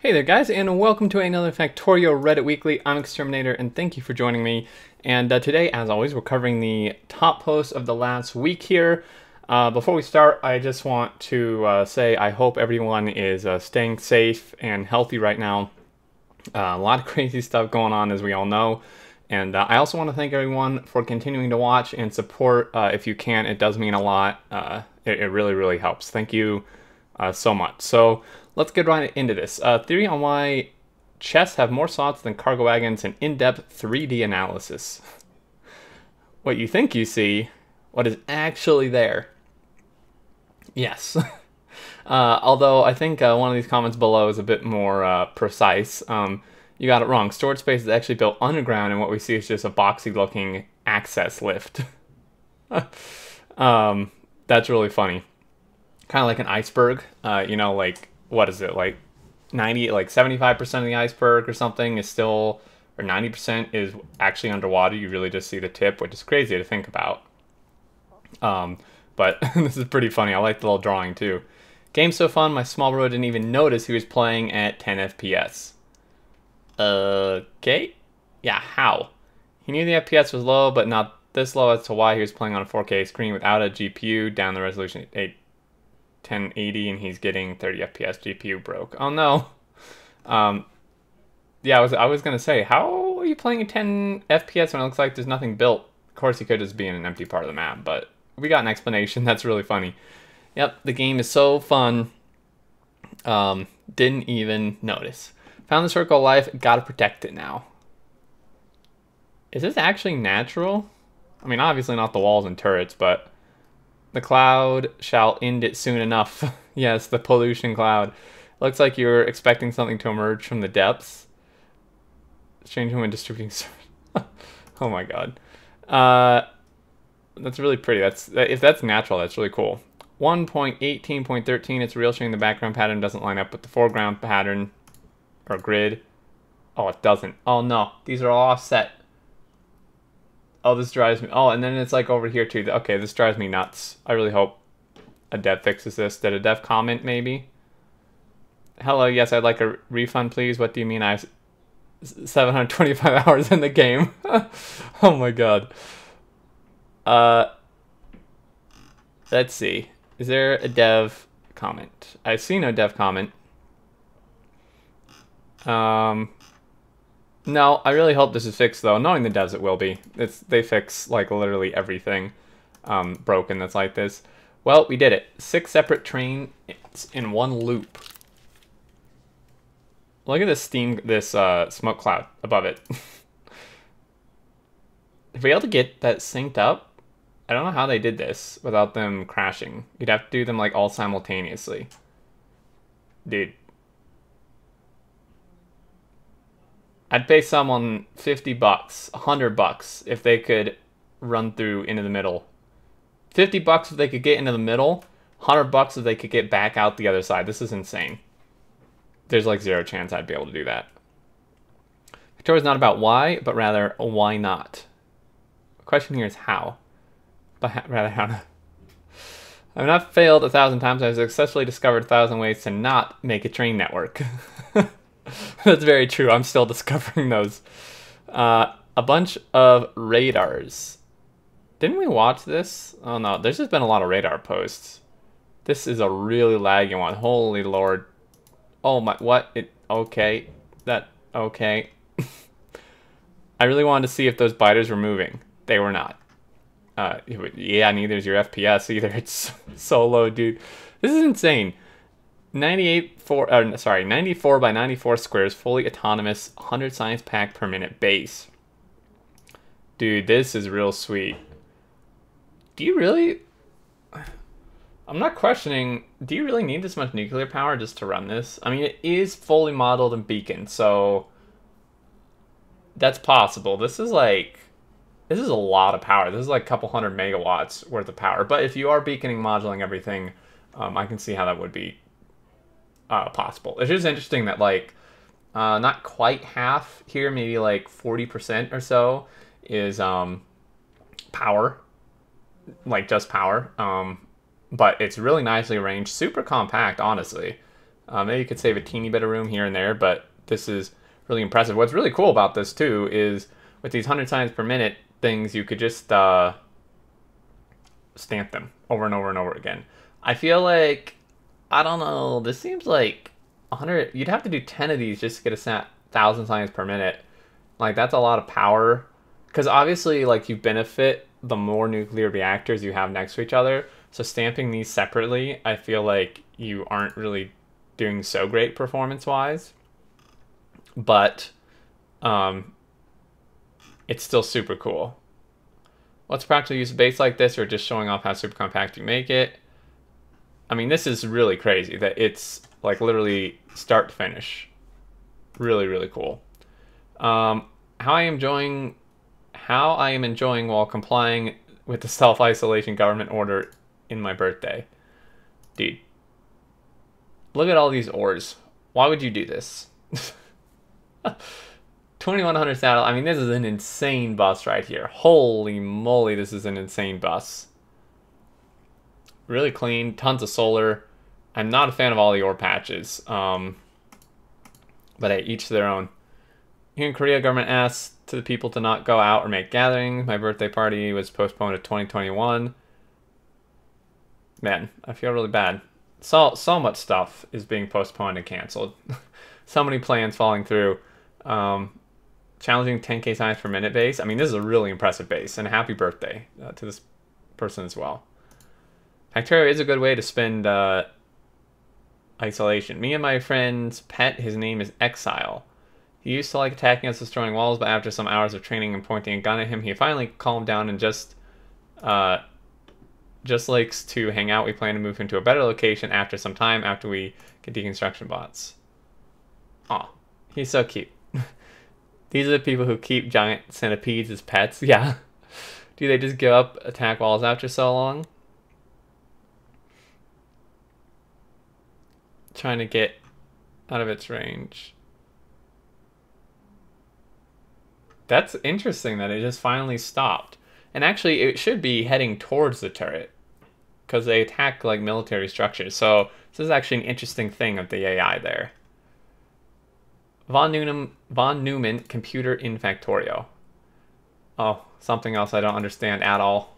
Hey there guys, and welcome to another Factorio Reddit Weekly. I'm Xterminator, and thank you for joining me. And today, as always, we're covering the top posts of the last week here. Before we start, I just want to say I hope everyone is staying safe and healthy right now. A lot of crazy stuff going on, as we all know. And I also want to thank everyone for continuing to watch and support. If you can, it does mean a lot. It really, really helps. Thank you so much. So let's get right into this. Theory on why chests have more slots than cargo wagons and in-depth 3D analysis. What you think you see, what is actually there. Yes. Although I think one of these comments below is a bit more precise. You got it wrong. Storage space is actually built underground, and what we see is just a boxy-looking access lift. That's really funny. Kind of like an iceberg. You know, like, what is it? Like 75% of the iceberg or something is still, or 90% is actually underwater. You really just see the tip, which is crazy to think about. But this is pretty funny. I like the little drawing too. Game's so fun, my small bro didn't even notice he was playing at 10 FPS. Okay? Yeah, how? He knew the FPS was low, but not this low as to why he was playing on a 4K screen without a GPU, down the resolution 1080, and he's getting 30 FPS. GPU broke. Oh no. Yeah, I was gonna say, how are you playing at 10 FPS when it looks like there's nothing built? Of course, he could just be in an empty part of the map, but we got an explanation. That's really funny. Yep, the game is so fun. Didn't even notice. Found the circle of life, gotta protect it now. Is this actually natural? I mean, obviously not the walls and turrets, but the cloud shall end it soon enough. Yes, the pollution cloud. Looks like you're expecting something to emerge from the depths. Strange woman distributing. Oh my god. That's really pretty. If that's natural, that's really cool. 1.18.13, it's real, showing the background pattern doesn't line up with the foreground pattern or grid. Oh, it doesn't. Oh no, these are all offset. Oh, this drives me. Oh, and then it's like over here too. Okay, this drives me nuts. I really hope a dev fixes this. Did a dev comment maybe? Hello, yes, I'd like a refund, please. What do you mean I have 725 hours in the game? Oh my god. Let's see. Is there a dev comment? I see no dev comment. No, I really hope this is fixed though. Knowing the devs, it will be. They fix like literally everything broken that's like this. Well, we did it. 6 separate trains in one loop. Look at this smoke cloud above it. If we able to get that synced up, I don't know how they did this without them crashing. You'd have to do them like all simultaneously. Dude. I'd pay someone 50 bucks, 100 bucks if they could run through into the middle. 50 bucks if they could get into the middle, 100 bucks if they could get back out the other side. This is insane. There's like 0 chance I'd be able to do that. Victoria's not about why, but rather why not. The question here is how. But rather how to. I've not failed 1,000 times. I've successfully discovered 1,000 ways to not make a train network. That's very true. I'm still discovering those. A bunch of radars. Didn't we watch this? Oh no, there's just been a lot of radar posts. This is a really laggy one. Holy lord. Oh my, what? Okay. Okay. I really wanted to see if those biters were moving. They were not. Yeah, neither is your FPS either. It's so low, dude. This is insane. 94 by 94 squares, fully autonomous, 100 science pack per minute base. Dude, this is real sweet. Do you really... I'm not questioning, do you really need this much nuclear power just to run this? I mean, it is fully modeled and beaconed, so that's possible. This is a lot of power. This is like a couple hundred megawatts worth of power. But if you are beaconing, modeling everything, I can see how that would be possible. It's just interesting that like not quite half here, maybe like 40% or so is power, like just power. But it's really nicely arranged, super compact, honestly. Maybe you could save a teeny bit of room here and there, but this is really impressive. What's really cool about this too is with these 100 times per minute things, you could just stamp them over and over and over again. I feel like, I don't know, this seems like 100, you'd have to do 10 of these just to get a 1,000 times per minute. Like, that's a lot of power. Because obviously, like, you benefit the more nuclear reactors you have next to each other. So stamping these separately, I feel like you aren't really doing so great performance-wise. But it's still super cool. What's practical use of base like this, or just showing off how super compact you make it? I mean, this is really crazy that it's like literally start to finish. Really, really cool. How I am enjoying while complying with the self-isolation government order in my birthday. Dude, look at all these ores. Why would you do this? 2100 saddle. I mean, this is an insane bus right here. Holy moly, this is an insane bus. Really clean, tons of solar. I'm not a fan of all the ore patches. But hey, each to their own. Here in Korea, government asked to the people to not go out or make gatherings. My birthday party was postponed to 2021. Man, I feel really bad. So much stuff is being postponed and canceled. So many plans falling through. Challenging 10k times per minute base. I mean, this is a really impressive base, and happy birthday to this person as well. Factorio is a good way to spend isolation. Me and my friend's pet, his name is Exile. He used to like attacking us, destroying walls, but after some hours of training and pointing a gun at him, he finally calmed down and just likes to hang out. We plan to move into a better location after some time, after we get deconstruction bots. Aw, he's so cute. These are the people who keep giant centipedes as pets. Yeah. Do they just give up attack walls after so long? Trying to get out of its range. That's interesting that it just finally stopped. And actually, it should be heading towards the turret, because they attack like military structures. So this is actually an interesting thing of the AI there. Von Neumann, computer in Factorio. Oh, something else I don't understand at all.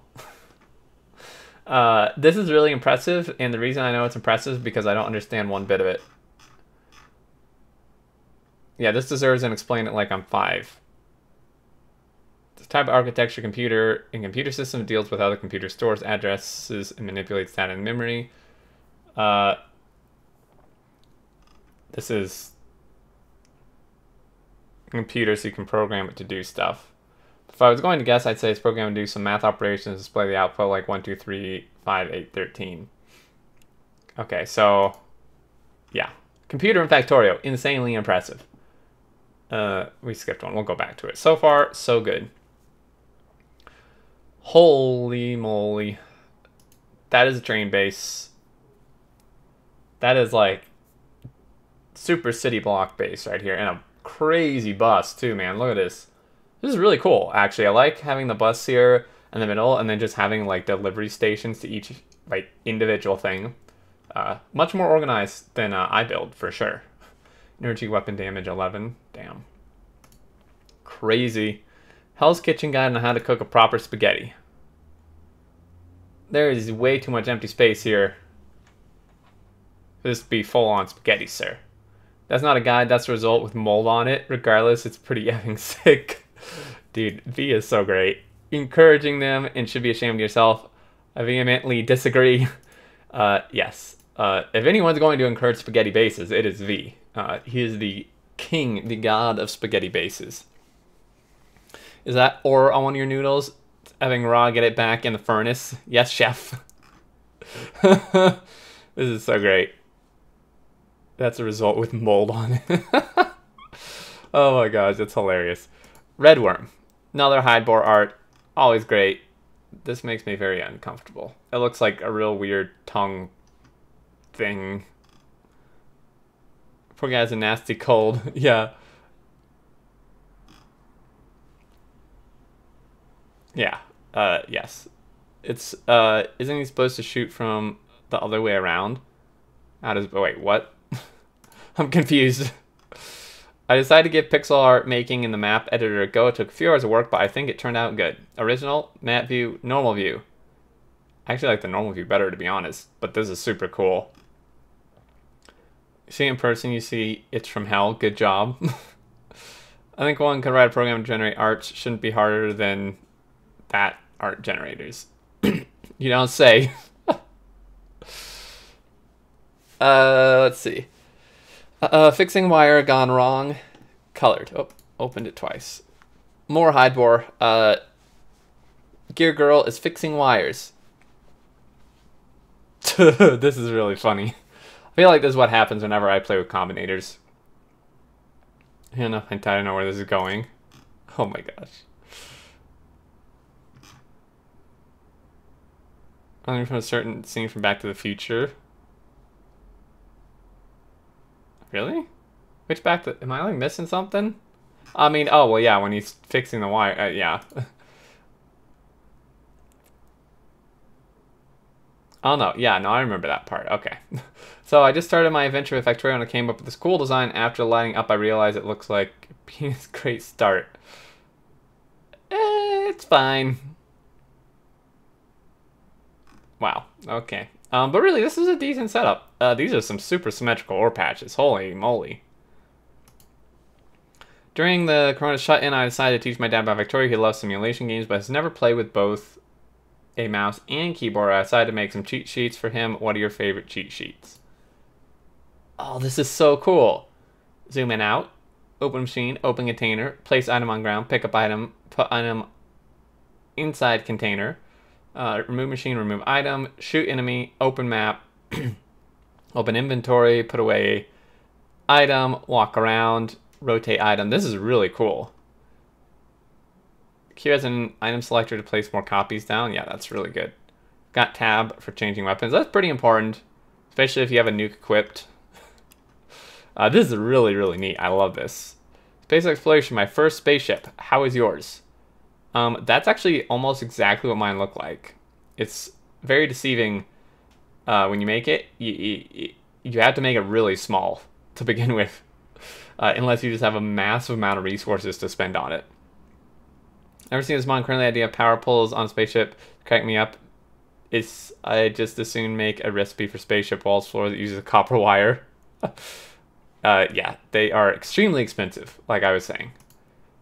This is really impressive, and the reason I know it's impressive is because I don't understand one bit of it. Yeah, this deserves an explain it like I'm 5. This type of architecture computer in computer system deals with other computer stores, addresses, and manipulates data in memory. This is computer, so you can program it to do stuff. If I was going to guess, I'd say it's programmed to do some math operations, display the output like 1, 2, 3, 5, 8, 13. Okay, so yeah. Computer in Factorio, insanely impressive. We skipped one, we'll go back to it. So far, so good. Holy moly. That is a train base. That is like super city block base right here, and a crazy bus too, man. Look at this. This is really cool, actually. I like having the bus here in the middle, and then just having like delivery stations to each like individual thing. Much more organized than I build for sure. Energy weapon damage 11. Damn. Crazy. Hell's Kitchen guide on how to cook a proper spaghetti. There is way too much empty space here. This would be full on spaghetti, sir. That's not a guide, that's the result with mold on it. Regardless, it's pretty effing sick. Dude, V is so great. Encouraging them and should be ashamed of yourself. I vehemently disagree. Yes. If anyone's going to encourage spaghetti bases, it is V. He is the king, the god of spaghetti bases. Is that or on one of your noodles? Having raw, get it back in the furnace. Yes, chef. This is so great. That's a result with mold on it. Oh my gosh, that's hilarious. Red worm. Another hide bore art. Always great. This makes me very uncomfortable. It looks like a real weird tongue thing. Poor guy's a nasty cold. Yeah. Yeah. Yes. It's, isn't he supposed to shoot from the other way around? How does, wait, what? I'm confused. I decided to give pixel art making in the map editor a go. It took a few hours of work, but I think it turned out good. Original, map view, normal view. I actually like the normal view better, to be honest, but this is super cool. See it in person, you see it's from hell. Good job. I think one could write a program to generate art. Shouldn't be harder than that art generators. You don't say. Let's see. Fixing wire gone wrong. Colored. Oh, opened it twice. More hide-bore. Gear Girl is fixing wires. This is really funny. I feel like this is what happens whenever I play with combinators. I don't know where this is going. Oh my gosh. Only from a certain scene from Back to the Future. Really? Which Back to... Am I like missing something? I mean, oh well, yeah, when he's fixing the wire, yeah. Oh no, yeah, no, I remember that part. Okay. So I just started my adventure with Factorio and I came up with this cool design. After lighting up, I realized it looks like a great start. It's fine. Wow, okay. But really, this is a decent setup. These are some super symmetrical ore patches. Holy moly. During the Corona shut-in, I decided to teach my dad about Factorio. He loves simulation games, but has never played with both a mouse and keyboard. I decided to make some cheat sheets for him. What are your favorite cheat sheets? Oh, this is so cool. Zoom in out. Open machine, open container, place item on ground, pick up item, put item inside container, remove machine, remove item, shoot enemy, open map, open inventory, put away item, walk around, rotate item. This is really cool. Q has an item selector to place more copies down. Yeah, that's really good. Got tab for changing weapons. That's pretty important, especially if you have a nuke equipped. This is really, really neat. I love this. Space exploration, my first spaceship. How is yours? That's actually almost exactly what mine looked like. It's very deceiving when you make it. You have to make it really small to begin with, unless you just have a massive amount of resources to spend on it. Never seen this mod. Currently, the idea of power pulls on spaceship crack me up. I just as soon make a recipe for spaceship walls floor that uses a copper wire. Yeah, they are extremely expensive, like I was saying.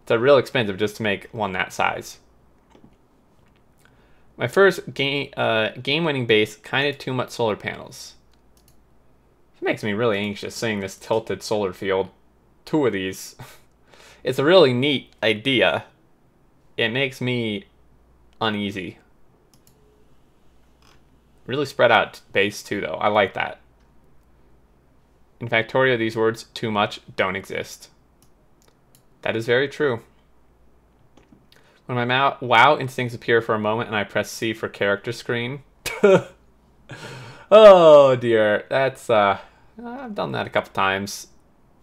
It's real expensive just to make one that size. My first game-winning base, kind of too much solar panels. It makes me really anxious seeing this tilted solar field. 2 of these. It's a really neat idea. It makes me uneasy. Really spread out base too, though. I like that. In Factorio, these words, too much, don't exist. That is very true. When my WoW instincts appear for a moment and I press C for character screen. Oh dear, that's, I've done that a couple times.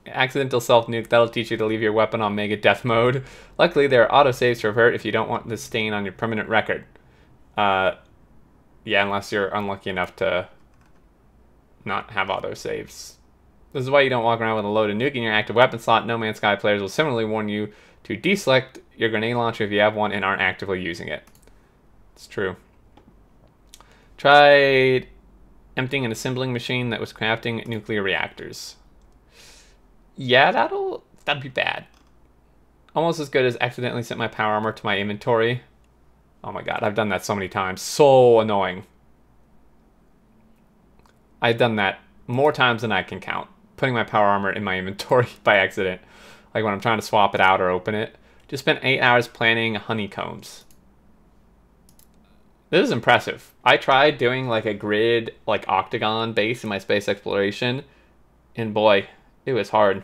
Accidental self-nuke, that'll teach you to leave your weapon on mega death mode. Luckily, there are autosaves to revert if you don't want this stain on your permanent record. Yeah, unless you're unlucky enough to not have autosaves. This is why you don't walk around with a loaded nuke in your active weapon slot. No Man's Sky players will similarly warn you to deselect your grenade launcher if you have one and aren't actively using it. It's true. Tried emptying an assembling machine that was crafting nuclear reactors. Yeah, that'd be bad. Almost as good as accidentally sent my power armor to my inventory. Oh my god, I've done that so many times. So annoying. I've done that more times than I can count. Putting my power armor in my inventory by accident. Like when I'm trying to swap it out or open it. Just spent 8 hours planning honeycombs. This is impressive. I tried doing like a grid, like octagon base in my space exploration. And boy, it was hard.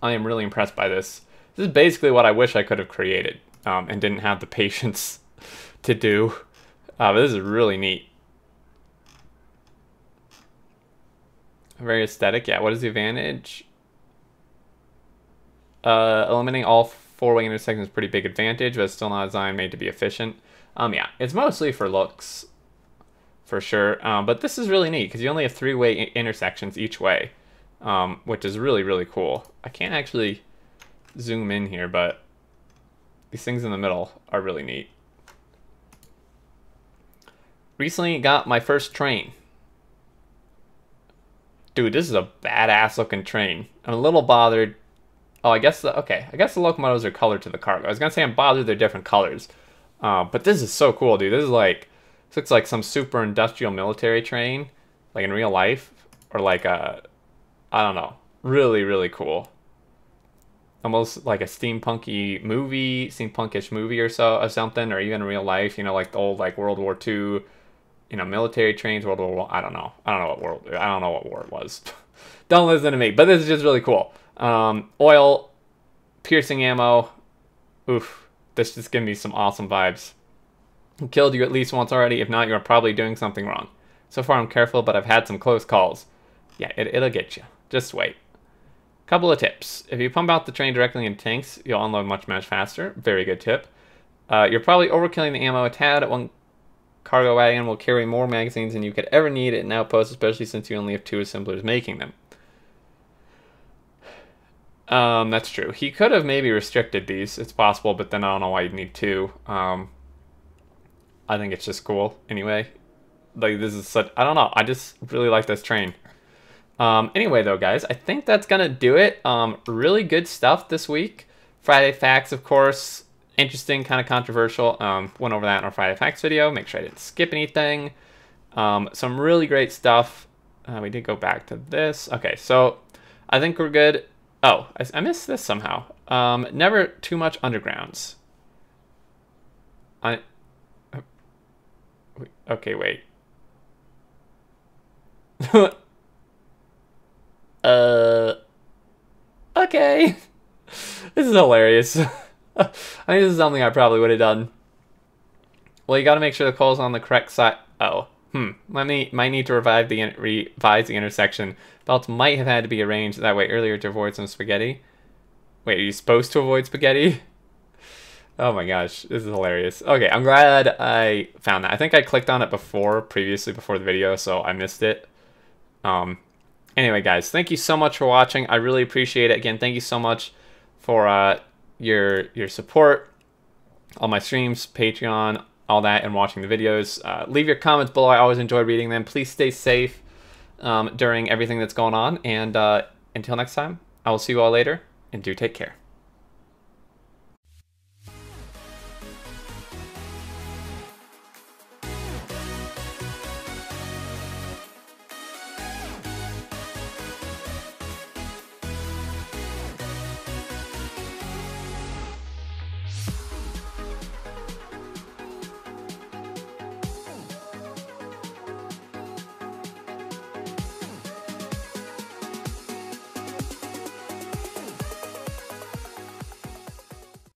I am really impressed by this. This is basically what I wish I could have created. And didn't have the patience to do. But this is really neat. Very aesthetic. Yeah, what is the advantage? Eliminating all 4-way intersections is a pretty big advantage, but it's still not a design made to be efficient. Yeah, it's mostly for looks, for sure. But this is really neat, because you only have 3-way intersections each way. which is really, really cool. I can't actually zoom in here, but these things in the middle are really neat. Recently got my first train. Dude, this is a badass looking train. I'm a little bothered. Oh, I guess okay. I guess the locomotives are colored to the cargo. I was gonna say I'm bothered they're different colors. But this is so cool, dude. This looks like some super industrial military train, like in real life, or like a, I don't know, really, really cool. Almost like a steampunkish movie or so, or something, or even in real life, you know, like the old like World War II, you know, military trains, World War I. I don't know what war it was. Don't listen to me, but this is just really cool. Oil, piercing ammo, oof. This just gives me some awesome vibes. Killed you at least once already. If not, you're probably doing something wrong. So far, I'm careful, but I've had some close calls. Yeah, it'll get you. Just wait. Couple of tips. If you pump out the train directly in tanks, you'll unload much faster. Very good tip. You're probably overkilling the ammo a tad. One cargo wagon will carry more magazines than you could ever need at an outpost, especially since you only have 2 assemblers making them. That's true. He could have maybe restricted these. It's possible, but then I don't know why you'd need 2. I think it's just cool anyway. Like, this is such, I don't know. I just really like this train. Anyway, though, guys, I think that's gonna do it. Really good stuff this week. Friday Facts, of course. Interesting, kind of controversial. Went over that in our Friday Facts video. Make sure I didn't skip anything. Some really great stuff. We did go back to this. Okay, so I think we're good. Oh, I missed this somehow. Never too much undergrounds. Okay, wait. Okay. This is hilarious. I think this is something I probably would have done. Well, you got to make sure the coal's on the correct side. Oh, might need to revise the intersection. Belts might have had to be arranged that way earlier to avoid some spaghetti. Wait, are you supposed to avoid spaghetti? Oh my gosh, this is hilarious. Okay, I'm glad I found that. I think I clicked on it previously before the video, so I missed it. Anyway, guys, thank you so much for watching. I really appreciate it. Again, thank you so much for your support on my streams, Patreon, all that, and watching the videos. Leave your comments below. I always enjoy reading them. Please stay safe during everything that's going on. And until next time, I will see you all later, and do take care.